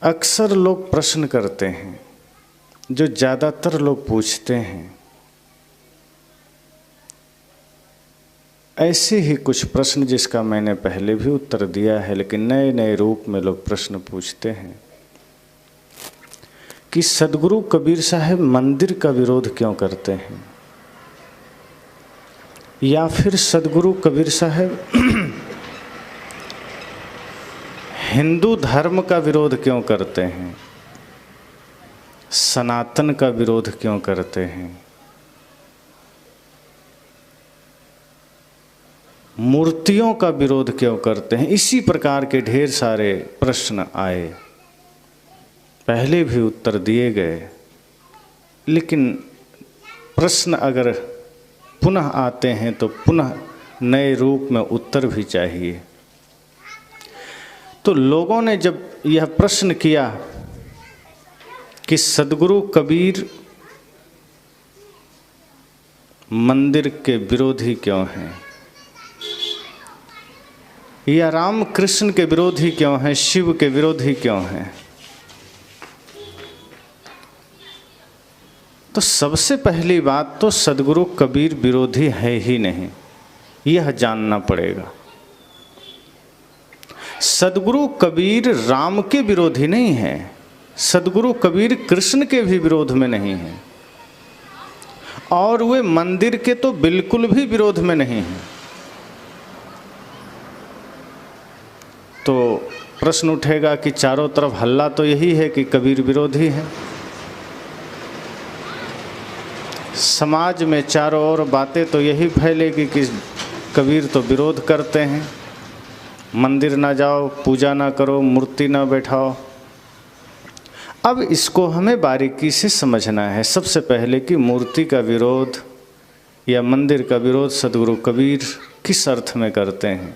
अक्सर लोग प्रश्न करते हैं, जो ज़्यादातर लोग पूछते हैं, ऐसे ही कुछ प्रश्न जिसका मैंने पहले भी उत्तर दिया है, लेकिन नए नए रूप में लोग प्रश्न पूछते हैं कि सदगुरु कबीर साहब मंदिर का विरोध क्यों करते हैं, या फिर सदगुरु कबीर साहब हिंदू धर्म का विरोध क्यों करते हैं, सनातन का विरोध क्यों करते हैं, मूर्तियों का विरोध क्यों करते हैं। इसी प्रकार के ढेर सारे प्रश्न आए, पहले भी उत्तर दिए गए, लेकिन प्रश्न अगर पुनः आते हैं तो पुनः नए रूप में उत्तर भी चाहिए। तो लोगों ने जब यह प्रश्न किया कि सदगुरु कबीर मंदिर के विरोधी क्यों हैं, या राम कृष्ण के विरोधी क्यों हैं, शिव के विरोधी क्यों हैं, तो सबसे पहली बात तो सदगुरु कबीर विरोधी है ही नहीं, यह जानना पड़ेगा। सदगुरु कबीर राम के विरोधी नहीं है, सदगुरु कबीर कृष्ण के भी विरोध में नहीं है, और वे मंदिर के तो बिल्कुल भी विरोध में नहीं है। तो प्रश्न उठेगा कि चारों तरफ हल्ला तो यही है कि कबीर विरोधी है, समाज में चारों ओर बातें तो यही फैलेगी कि कबीर तो विरोध करते हैं, मंदिर ना जाओ, पूजा ना करो, मूर्ति ना बैठाओ। अब इसको हमें बारीकी से समझना है। सबसे पहले कि मूर्ति का विरोध या मंदिर का विरोध सदगुरु कबीर किस अर्थ में करते हैं।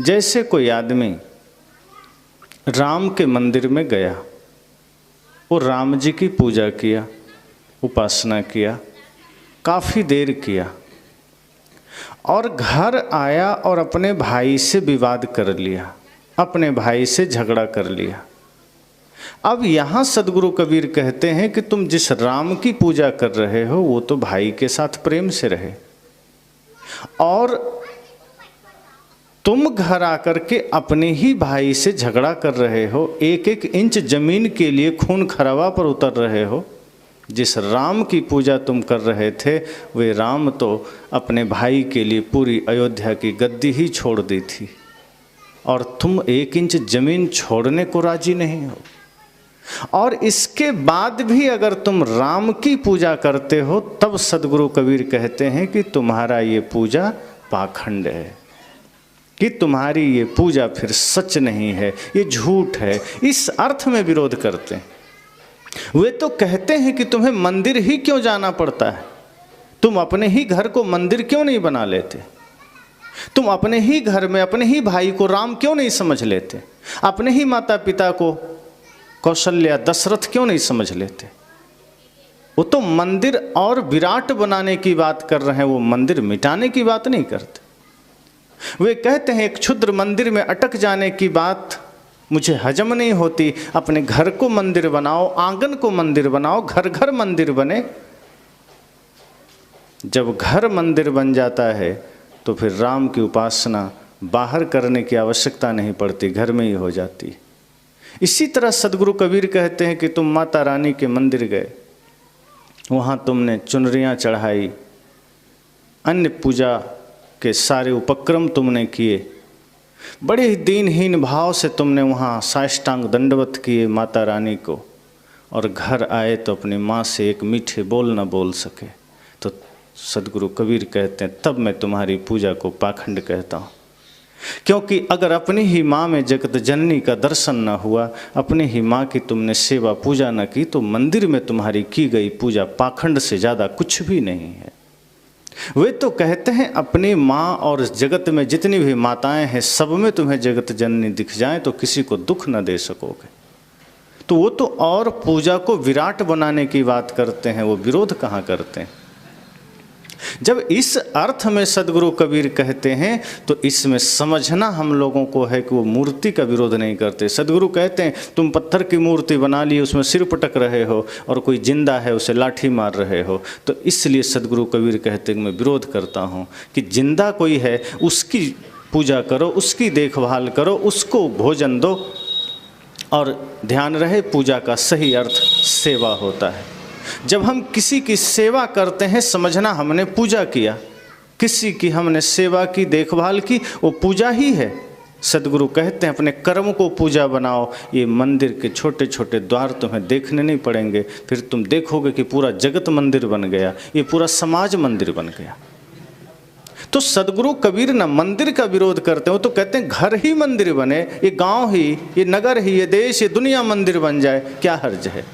जैसे कोई आदमी राम के मंदिर में गया, वो राम जी की पूजा किया, उपासना किया, काफ़ी देर किया, और घर आया और अपने भाई से विवाद कर लिया, अपने भाई से झगड़ा कर लिया। अब यहाँ सदगुरु कबीर कहते हैं कि तुम जिस राम की पूजा कर रहे हो वो तो भाई के साथ प्रेम से रहे, और तुम घर आकर के अपने ही भाई से झगड़ा कर रहे हो, एक एक इंच जमीन के लिए खून खराबा पर उतर रहे हो। जिस राम की पूजा तुम कर रहे थे वे राम तो अपने भाई के लिए पूरी अयोध्या की गद्दी ही छोड़ दी थी, और तुम एक इंच जमीन छोड़ने को राजी नहीं हो। और इसके बाद भी अगर तुम राम की पूजा करते हो तब सदगुरु कबीर कहते हैं कि तुम्हारा ये पूजा पाखंड है, कि तुम्हारी ये पूजा फिर सच नहीं है, ये झूठ है। इस अर्थ में विरोध करते हैं। वे तो कहते हैं कि तुम्हें मंदिर ही क्यों जाना पड़ता है, तुम अपने ही घर को मंदिर क्यों नहीं बना लेते, तुम अपने ही घर में अपने ही भाई को राम क्यों नहीं समझ लेते, अपने ही माता पिता को कौशल्या दशरथ क्यों नहीं समझ लेते। वो तो मंदिर और विराट बनाने की बात कर रहे हैं, वो मंदिर मिटाने की बात नहीं करते। वे कहते हैं एक क्षुद्र मंदिर में अटक जाने की बात मुझे हजम नहीं होती, अपने घर को मंदिर बनाओ, आंगन को मंदिर बनाओ, घर घर मंदिर बने। जब घर मंदिर बन जाता है तो फिर राम की उपासना बाहर करने की आवश्यकता नहीं पड़ती, घर में ही हो जाती। इसी तरह सदगुरु कबीर कहते हैं कि तुम माता रानी के मंदिर गए, वहाँ तुमने चुनरियाँ चढ़ाई, अन्य पूजा के सारे उपक्रम तुमने किए, बड़े ही दीनहीन भाव से तुमने वहाँ साष्टांग दंडवत किए माता रानी को, और घर आए तो अपनी माँ से एक मीठे बोल न बोल सके। तो सदगुरु कबीर कहते हैं तब मैं तुम्हारी पूजा को पाखंड कहता हूँ, क्योंकि अगर अपनी ही माँ में जगत जननी का दर्शन न हुआ, अपनी ही माँ की तुमने सेवा पूजा न की, तो मंदिर में तुम्हारी की गई पूजा पाखंड से ज़्यादा कुछ भी नहीं है। वे तो कहते हैं अपनी माँ और जगत में जितनी भी माताएं हैं सब में तुम्हें जगत जननी दिख जाए तो किसी को दुख न दे सकोगे। तो वो तो और पूजा को विराट बनाने की बात करते हैं, वो विरोध कहाँ करते हैं। जब इस अर्थ में सदगुरु कबीर कहते हैं तो इसमें समझना हम लोगों को है कि वो मूर्ति का विरोध नहीं करते। सदगुरु कहते हैं तुम पत्थर की मूर्ति बना ली, उसमें सिर पटक रहे हो, और कोई जिंदा है उसे लाठी मार रहे हो। तो इसलिए सदगुरु कबीर कहते हैं मैं विरोध करता हूँ कि जिंदा कोई है उसकी पूजा करो, उसकी देखभाल करो, उसको भोजन दो, और ध्यान रहे पूजा का सही अर्थ सेवा होता है। जब हम किसी की सेवा करते हैं समझना हमने पूजा किया, किसी की हमने सेवा की, देखभाल की, वो पूजा ही है। सदगुरु कहते हैं अपने कर्म को पूजा बनाओ। ये मंदिर के छोटे छोटे द्वार तुम्हें देखने नहीं पड़ेंगे, फिर तुम देखोगे कि पूरा जगत मंदिर बन गया, ये पूरा समाज मंदिर बन गया। तो सदगुरु कबीर न मंदिर का विरोध करते हो, तो कहते हैं घर ही मंदिर बने, ये गांव ही, ये नगर ही, ये देश, ये दुनिया मंदिर बन जाए, क्या हर्ज है।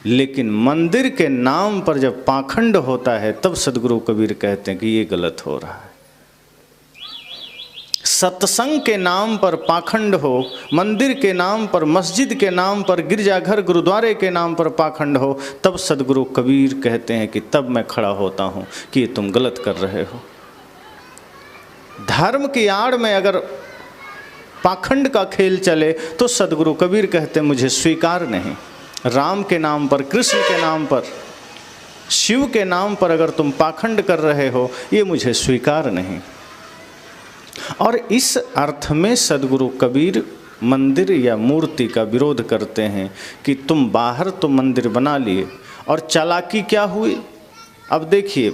लेकिन मंदिर के नाम पर जब पाखंड होता है तब सदगुरु कबीर कहते हैं कि ये गलत हो रहा है। सत्संग के नाम पर पाखंड हो, मंदिर के नाम पर, मस्जिद के नाम पर, गिरजाघर गुरुद्वारे के नाम पर पाखंड हो, तब सदगुरु कबीर कहते हैं कि तब मैं खड़ा होता हूँ कि ये तुम गलत कर रहे हो। धर्म की आड़ में अगर पाखंड का खेल चले तो सदगुरु कबीर कहते हैं मुझे स्वीकार नहीं। राम के नाम पर, कृष्ण के नाम पर, शिव के नाम पर अगर तुम पाखंड कर रहे हो ये मुझे स्वीकार नहीं। और इस अर्थ में सदगुरु कबीर मंदिर या मूर्ति का विरोध करते हैं कि तुम बाहर तो मंदिर बना लिए, और चालाकी क्या हुई। अब देखिए,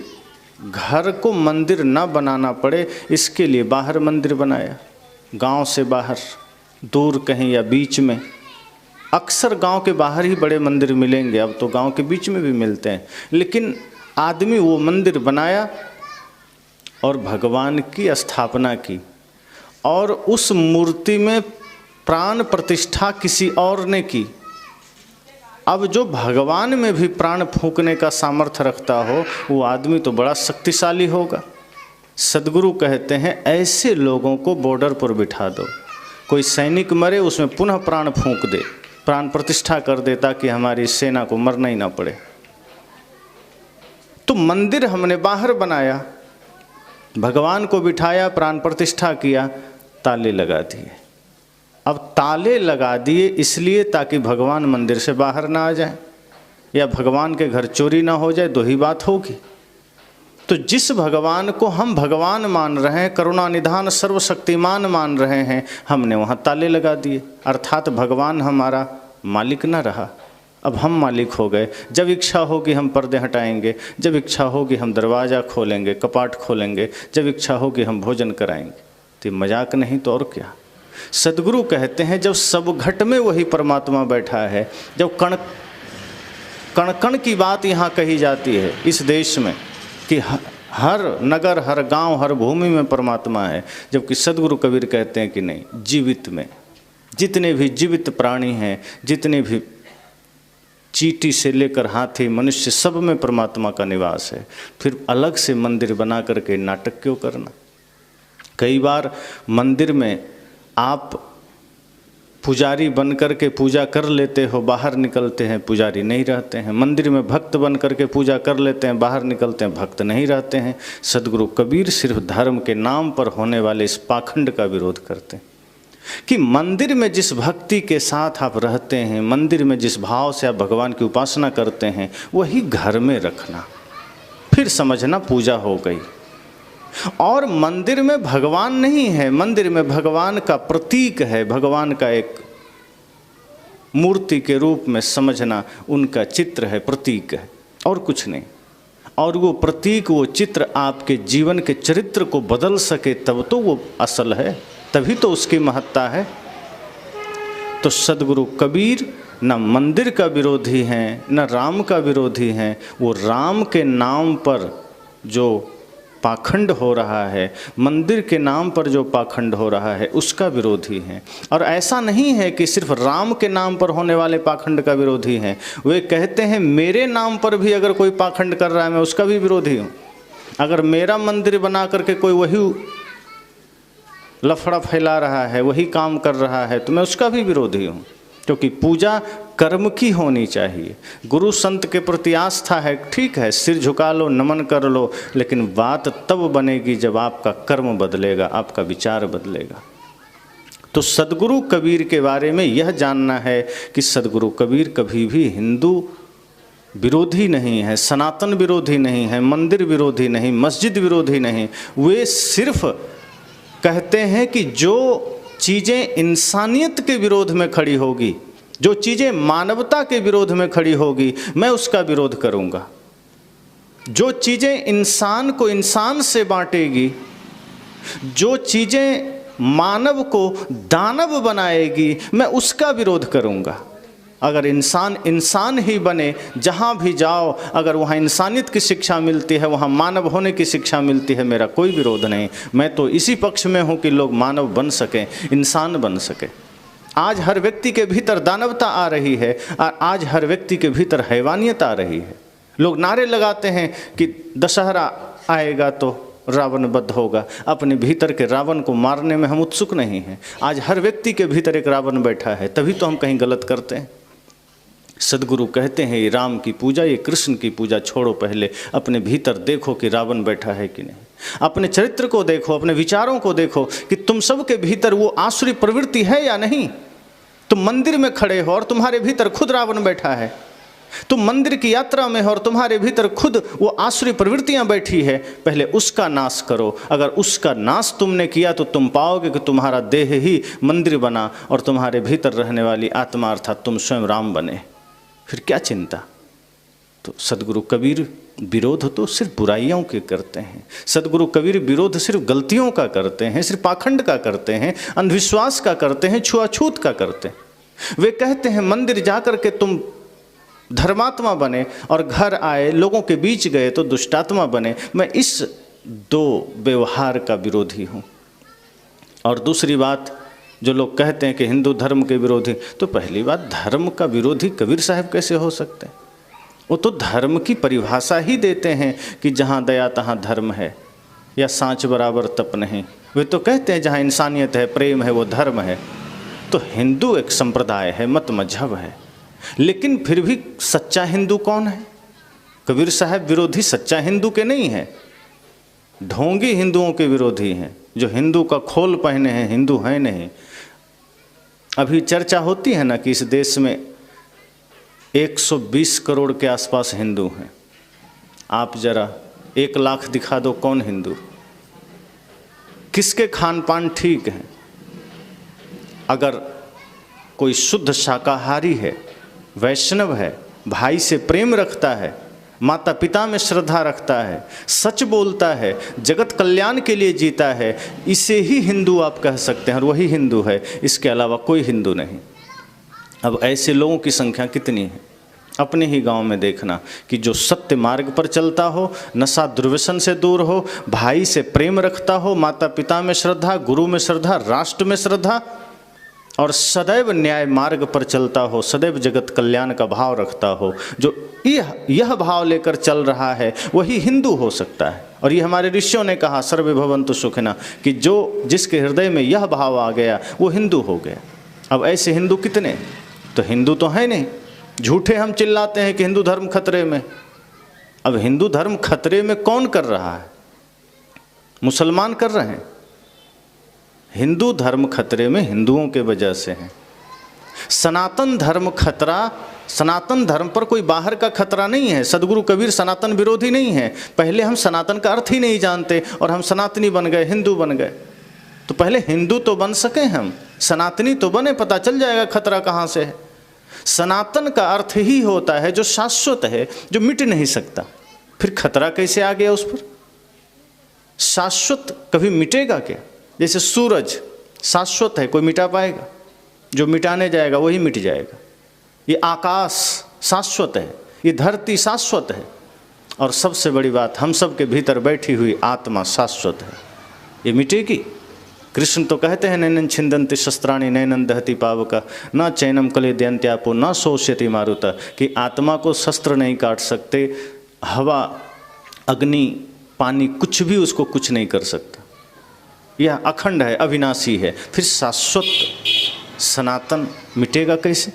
घर को मंदिर ना बनाना पड़े इसके लिए बाहर मंदिर बनाया, गांव से बाहर, दूर कहीं या बीच में। अक्सर गांव के बाहर ही बड़े मंदिर मिलेंगे, अब तो गांव के बीच में भी मिलते हैं, लेकिन आदमी वो मंदिर बनाया और भगवान की स्थापना की, और उस मूर्ति में प्राण प्रतिष्ठा किसी और ने की। अब जो भगवान में भी प्राण फूंकने का सामर्थ्य रखता हो वो आदमी तो बड़ा शक्तिशाली होगा। सदगुरु कहते हैं ऐसे लोगों को बॉर्डर पर बिठा दो, कोई सैनिक मरे उसमें पुनः प्राण फूंक दे, प्राण प्रतिष्ठा कर दे, ताकि हमारी सेना को मरना ही ना पड़े। तो मंदिर हमने बाहर बनाया, भगवान को बिठाया, प्राण प्रतिष्ठा किया, ताले लगा दिए। अब ताले लगा दिए इसलिए ताकि भगवान मंदिर से बाहर ना आ जाए या भगवान के घर चोरी ना हो जाए, दो ही बात होगी। तो जिस भगवान को हम भगवान मान रहे हैं, करुणा निधान सर्वशक्तिमान मान रहे हैं, हमने वहाँ ताले लगा दिए, अर्थात भगवान हमारा मालिक ना रहा। अब हम मालिक हो गए। जब इच्छा होगी हम पर्दे हटाएंगे, जब इच्छा होगी हम दरवाज़ा खोलेंगे, कपाट खोलेंगे, जब इच्छा होगी हम भोजन कराएंगे। तो मजाक नहीं तो और क्या। सदगुरु कहते हैं जब सब घट में वही परमात्मा बैठा है, जब कण कण कण की बात यहाँ कही जाती है इस देश में कि हर नगर, हर गांव, हर भूमि में परमात्मा है, जबकि सदगुरु कबीर कहते हैं कि नहीं, जीवित में जितने भी जीवित प्राणी हैं, जितने भी चींटी से लेकर हाथी, मनुष्य, सब में परमात्मा का निवास है। फिर अलग से मंदिर बना करके नाटक क्यों करना। कई बार मंदिर में आप पुजारी बन करके पूजा कर लेते हो, बाहर निकलते हैं पुजारी नहीं रहते हैं। मंदिर में भक्त बन करके पूजा कर लेते हैं, बाहर निकलते हैं भक्त नहीं रहते हैं। सदगुरु कबीर सिर्फ धर्म के नाम पर होने वाले इस पाखंड का विरोध करते हैं कि मंदिर में जिस भक्ति के साथ आप रहते हैं, मंदिर में जिस भाव से आप भगवान की उपासना करते हैं, वही घर में रखना, फिर समझना पूजा हो गई। और मंदिर में भगवान नहीं है, मंदिर में भगवान का प्रतीक है, भगवान का एक मूर्ति के रूप में समझना, उनका चित्र है, प्रतीक है, और कुछ नहीं। और वो प्रतीक, वो चित्र आपके जीवन के चरित्र को बदल सके तब तो वो असल है, तभी तो उसकी महत्ता है। तो सदगुरु कबीर न मंदिर का विरोधी हैं, न राम का विरोधी हैं। वो राम के नाम पर जो पाखंड हो रहा है, मंदिर के नाम पर जो पाखंड हो रहा है, उसका विरोधी हैं। और ऐसा नहीं है कि सिर्फ राम के नाम पर होने वाले पाखंड का विरोधी हैं, वे कहते हैं मेरे नाम पर भी अगर कोई पाखंड कर रहा है मैं उसका भी विरोधी हूँ। अगर मेरा मंदिर बना करके कोई वही लफड़ा फैला रहा है, वही काम कर रहा है, तो मैं उसका भी विरोधी हूँ। क्योंकि पूजा कर्म की होनी चाहिए। गुरु संत के प्रति आस्था है, ठीक है, सिर झुका लो, नमन कर लो, लेकिन बात तब बनेगी जब आपका कर्म बदलेगा, आपका विचार बदलेगा। तो सदगुरु कबीर के बारे में यह जानना है कि सदगुरु कबीर कभी भी हिंदू विरोधी नहीं है, सनातन विरोधी नहीं है, मंदिर विरोधी नहीं, मस्जिद विरोधी नहीं। वे सिर्फ कहते हैं कि जो चीज़ें इंसानियत के विरोध में खड़ी होगी, जो चीज़ें मानवता के विरोध में खड़ी होगी, मैं उसका विरोध करूँगा। जो चीज़ें इंसान को इंसान से बांटेगी, जो चीज़ें मानव को दानव बनाएगी, मैं उसका विरोध करूँगा। अगर इंसान इंसान ही बने, जहाँ भी जाओ अगर वहाँ इंसानियत की शिक्षा मिलती है, वहाँ मानव होने की शिक्षा मिलती है, मेरा कोई विरोध नहीं। मैं तो इसी पक्ष में हूँ कि लोग मानव बन सकें, इंसान बन सके। आज हर व्यक्ति के भीतर दानवता आ रही है और आज हर व्यक्ति के भीतर हैवानियत आ रही है। लोग नारे लगाते हैं कि दशहरा आएगा तो रावण वध होगा। अपने भीतर के रावण को मारने में हम उत्सुक नहीं हैं। आज हर व्यक्ति के भीतर एक रावण बैठा है, तभी तो हम कहीं गलत करते हैं। सदगुरु कहते हैं ये राम की पूजा, ये कृष्ण की पूजा छोड़ो, पहले अपने भीतर देखो कि रावण बैठा है कि नहीं। अपने चरित्र को देखो, अपने विचारों को देखो कि तुम सबके भीतर वो आसुरी प्रवृत्ति है या नहीं। तुम मंदिर में खड़े हो और तुम्हारे भीतर खुद रावण बैठा है। तुम मंदिर की यात्रा में हो और तुम्हारे भीतर खुद वो आसुरी प्रवृत्तियां बैठी है। पहले उसका नाश करो। अगर उसका नाश तुमने किया तो तुम पाओगे कि तुम्हारा देह ही मंदिर बना और तुम्हारे भीतर रहने वाली आत्मा अर्थात तुम स्वयं राम बने। फिर क्या चिंता। तो सदगुरु कबीर विरोध तो सिर्फ बुराइयों के करते हैं। सदगुरु कबीर विरोध सिर्फ गलतियों का करते हैं, सिर्फ पाखंड का करते हैं, अंधविश्वास का करते हैं, छुआछूत का करते हैं। वे कहते हैं मंदिर जाकर के तुम धर्मात्मा बने और घर आए, लोगों के बीच गए तो दुष्टात्मा बने। मैं इस दो व्यवहार का विरोधी हूँ। और दूसरी बात, जो लोग कहते हैं कि हिंदू धर्म के विरोधी, तो पहली बात, धर्म का विरोधी कबीर साहब कैसे हो सकते हैं। वो तो धर्म की परिभाषा ही देते हैं कि जहाँ दया तहाँ धर्म है, या सांच बराबर तप नहीं। वे तो कहते हैं जहाँ इंसानियत है, प्रेम है, वो धर्म है। तो हिंदू एक संप्रदाय है, मत मजहब है, लेकिन फिर भी सच्चा हिंदू कौन है। कबीर साहब विरोधी सच्चा हिंदू के नहीं है, ढोंगी हिंदुओं के विरोधी हैं, जो हिंदू का खोल पहने हैं, हिंदू हैं नहीं। अभी चर्चा होती है ना कि इस देश में 120 करोड़ के आसपास हिंदू हैं। आप जरा 1 लाख दिखा दो, कौन हिंदू, किसके खान पान ठीक हैं। अगर कोई शुद्ध शाकाहारी है, वैष्णव है, भाई से प्रेम रखता है, माता पिता में श्रद्धा रखता है, सच बोलता है, जगत कल्याण के लिए जीता है, इसे ही हिंदू आप कह सकते हैं और वही हिंदू है। इसके अलावा कोई हिंदू नहीं। अब ऐसे लोगों की संख्या कितनी है। अपने ही गांव में देखना कि जो सत्य मार्ग पर चलता हो, नशा दुर्व्यसन से दूर हो, भाई से प्रेम रखता हो, माता पिता में श्रद्धा, गुरु में श्रद्धा, राष्ट्र में श्रद्धा और सदैव न्याय मार्ग पर चलता हो, सदैव जगत कल्याण का भाव रखता हो, जो यह भाव लेकर चल रहा है, वही हिंदू हो सकता है। और ये हमारे ऋषियों ने कहा, सर्वे भवन्तु सुखिनः, कि जो जिसके हृदय में यह भाव आ गया वो हिंदू हो गया। अब ऐसे हिंदू कितने, तो हिंदू तो है नहीं। झूठे हम चिल्लाते हैं कि हिंदू धर्म खतरे में। अब हिंदू धर्म खतरे में कौन कर रहा है, मुसलमान कर रहे हैं। हिंदू धर्म खतरे में हिंदुओं के वजह से है। सनातन धर्म खतरा, सनातन धर्म पर कोई बाहर का खतरा नहीं है। सदगुरु कबीर सनातन विरोधी नहीं है। पहले हम सनातन का अर्थ ही नहीं जानते और हम सनातनी बन गए, हिंदू बन गए। तो पहले हिंदू तो बन सके, हम सनातनी तो बने, पता चल जाएगा खतरा कहाँ से है। सनातन का अर्थ ही होता है जो शाश्वत है, जो मिट नहीं सकता। फिर खतरा कैसे आ गया उस पर। शाश्वत कभी मिटेगा क्या। जैसे सूरज शाश्वत है, कोई मिटा पाएगा, जो मिटाने जाएगा वही मिट जाएगा। ये आकाश शाश्वत है, ये धरती शाश्वत है, और सबसे बड़ी बात, हम सब के भीतर बैठी हुई आत्मा शाश्वत है, ये मिटेगी। कृष्ण तो कहते हैं नैनन छिंदन्ति शस्त्राणि नैनन दहति पावका न चैनम कलेद्यन्त्यापो न शोष्यति मारुता, कि आत्मा को शस्त्र नहीं काट सकते, हवा, अग्नि, पानी, कुछ भी उसको कुछ नहीं कर सकता। यह अखंड है, अविनाशी है। फिर शाश्वत सनातन मिटेगा कैसे?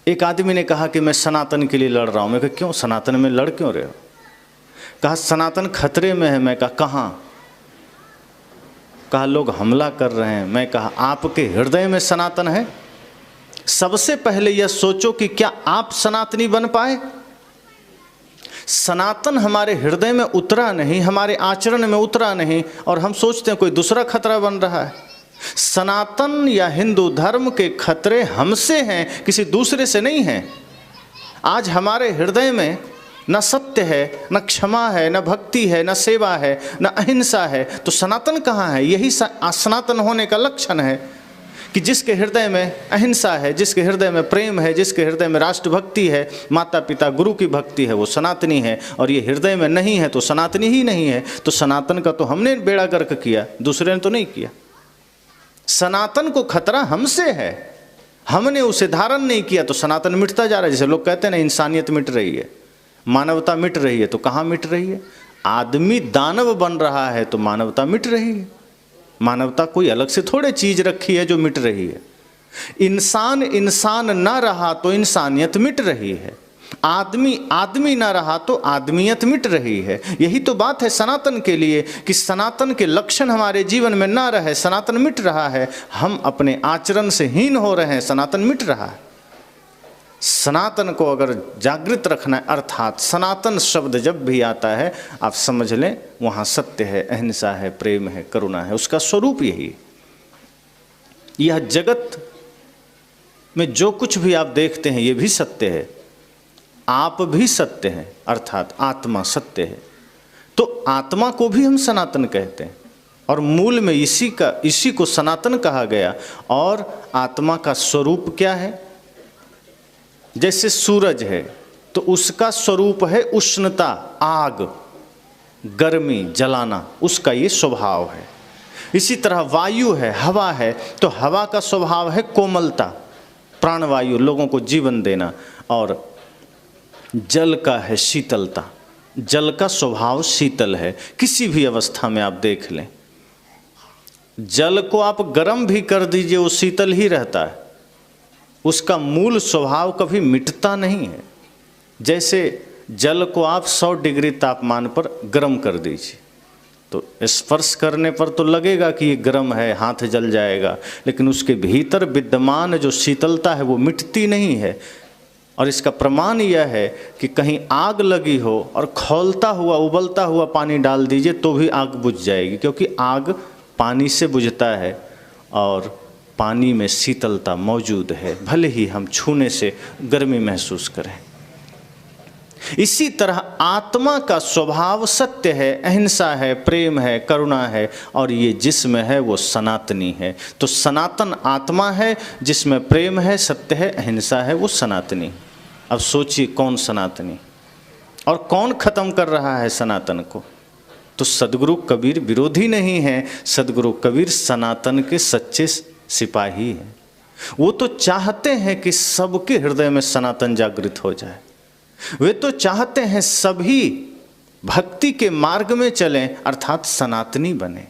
एक आदमी ने कहा कि मैं सनातन के लिए लड़ रहा हूँ। मैं कहा क्यों, सनातन में लड़ क्यों रहे हो? कहा सनातन खतरे में है। मैं कहा कहाँ? कहा लोग हमला कर रहे हैं। मैं कहा आपके हृदय में सनातन है? सबसे पहले यह सोचो कि क्या आप सनातनी बन पाए? सनातन हमारे हृदय में उतरा नहीं, हमारे आचरण में उतरा नहीं, और हम सोचते हैं कोई दूसरा खतरा बन रहा है। सनातन या हिंदू धर्म के खतरे हमसे हैं, किसी दूसरे से नहीं हैं। आज हमारे हृदय में न सत्य है, न क्षमा है, न भक्ति है, न सेवा है, न अहिंसा है, तो सनातन कहाँ है? यही सनातन होने का लक्षण है कि जिसके हृदय में अहिंसा है, जिसके हृदय में प्रेम है, जिसके हृदय में राष्ट्रभक्ति है, माता पिता गुरु की भक्ति है, वो सनातनी है। और ये हृदय में नहीं है तो सनातनी ही नहीं है। तो सनातन का तो हमने बेड़ा गर्क किया, दूसरे ने तो नहीं किया। सनातन को खतरा हमसे है, हमने उसे धारण नहीं किया तो सनातन मिटता जा रहा है। जैसे लोग कहते हैं ना इंसानियत मिट रही है, मानवता मिट रही है, तो कहाँ मिट रही है? आदमी दानव बन रहा है तो मानवता मिट रही है। मानवता कोई अलग से थोड़े चीज रखी है जो मिट रही है। इंसान इंसान ना रहा तो इंसानियत मिट रही है, आदमी आदमी ना रहा तो आदमियत मिट रही है। यही तो बात है सनातन के लिए कि सनातन के लक्षण हमारे जीवन में ना रहे, सनातन मिट रहा है। हम अपने आचरण से हीन हो रहे हैं, सनातन मिट रहा है। सनातन को अगर जागृत रखना है, अर्थात सनातन शब्द जब भी आता है आप समझ लें वहाँ सत्य है, अहिंसा है, प्रेम है, करुणा है, उसका स्वरूप यही। यह जगत में जो कुछ भी आप देखते हैं ये भी सत्य है, आप भी सत्य हैं, अर्थात आत्मा सत्य है। तो आत्मा को भी हम सनातन कहते हैं और मूल में इसी को सनातन कहा गया। और आत्मा का स्वरूप क्या है? जैसे सूरज है तो उसका स्वरूप है उष्णता, आग, गर्मी, जलाना, उसका ये स्वभाव है। इसी तरह वायु है, हवा है, तो हवा का स्वभाव है कोमलता, प्राणवायु, लोगों को जीवन देना। और जल का है शीतलता, जल का स्वभाव शीतल है। किसी भी अवस्था में आप देख लें, जल को आप गर्म भी कर दीजिए वो शीतल ही रहता है, उसका मूल स्वभाव कभी मिटता नहीं है। जैसे जल को आप 100 डिग्री तापमान पर गर्म कर दीजिए तो स्पर्श करने पर तो लगेगा कि ये गर्म है, हाथ जल जाएगा, लेकिन उसके भीतर विद्यमान जो शीतलता है वो मिटती नहीं है। और इसका प्रमाण यह है कि कहीं आग लगी हो और खौलता हुआ उबलता हुआ पानी डाल दीजिए तो भी आग बुझ जाएगी, क्योंकि आग पानी से बुझता है और पानी में शीतलता मौजूद है, भले ही हम छूने से गर्मी महसूस करें। इसी तरह आत्मा का स्वभाव सत्य है, अहिंसा है, प्रेम है, करुणा है, और ये जिसमें है वो सनातनी है। तो सनातन आत्मा है जिसमें प्रेम है, सत्य है, अहिंसा है, वो सनातनी। अब सोचिए कौन सनातनी और कौन खत्म कर रहा है सनातन को? तो सदगुरु कबीर विरोधी नहीं है, सदगुरु कबीर सनातन के सच्चे सिपाही हैं। वो तो चाहते हैं कि सबके हृदय में सनातन जागृत हो जाए। वे तो चाहते हैं सभी भक्ति के मार्ग में चलें, अर्थात सनातनी बने,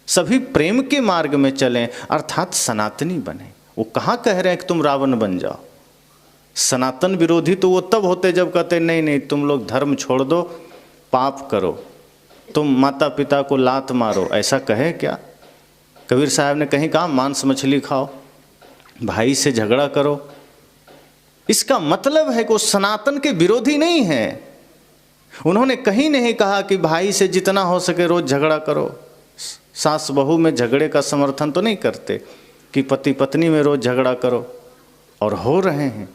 सभी प्रेम के मार्ग में चलें, अर्थात सनातनी बने। वो कहाँ कह रहे हैं कि तुम रावण बन जाओ। सनातन विरोधी तो वो तब होते जब कहते नहीं नहीं तुम लोग धर्म छोड़ दो, पाप करो, तुम माता पिता को लात मारो। ऐसा कहे क्या? कबीर साहब ने कहीं कहा मांस मछली खाओ, भाई से झगड़ा करो। इसका मतलब है कि वो सनातन के विरोधी नहीं है। उन्होंने कहीं नहीं कहा कि भाई से जितना हो सके रोज झगड़ा करो। सास बहू में झगड़े का समर्थन तो नहीं करते कि पति पत्नी में रोज झगड़ा करो, और हो रहे हैं।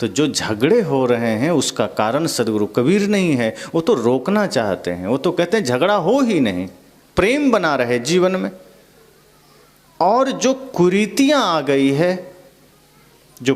तो जो झगड़े हो रहे हैं उसका कारण सदगुरु कबीर नहीं है, वो तो रोकना चाहते हैं। वो तो कहते हैं झगड़ा हो ही नहीं, प्रेम बना रहे जीवन में। और जो कुरीतियां आ गई है, जो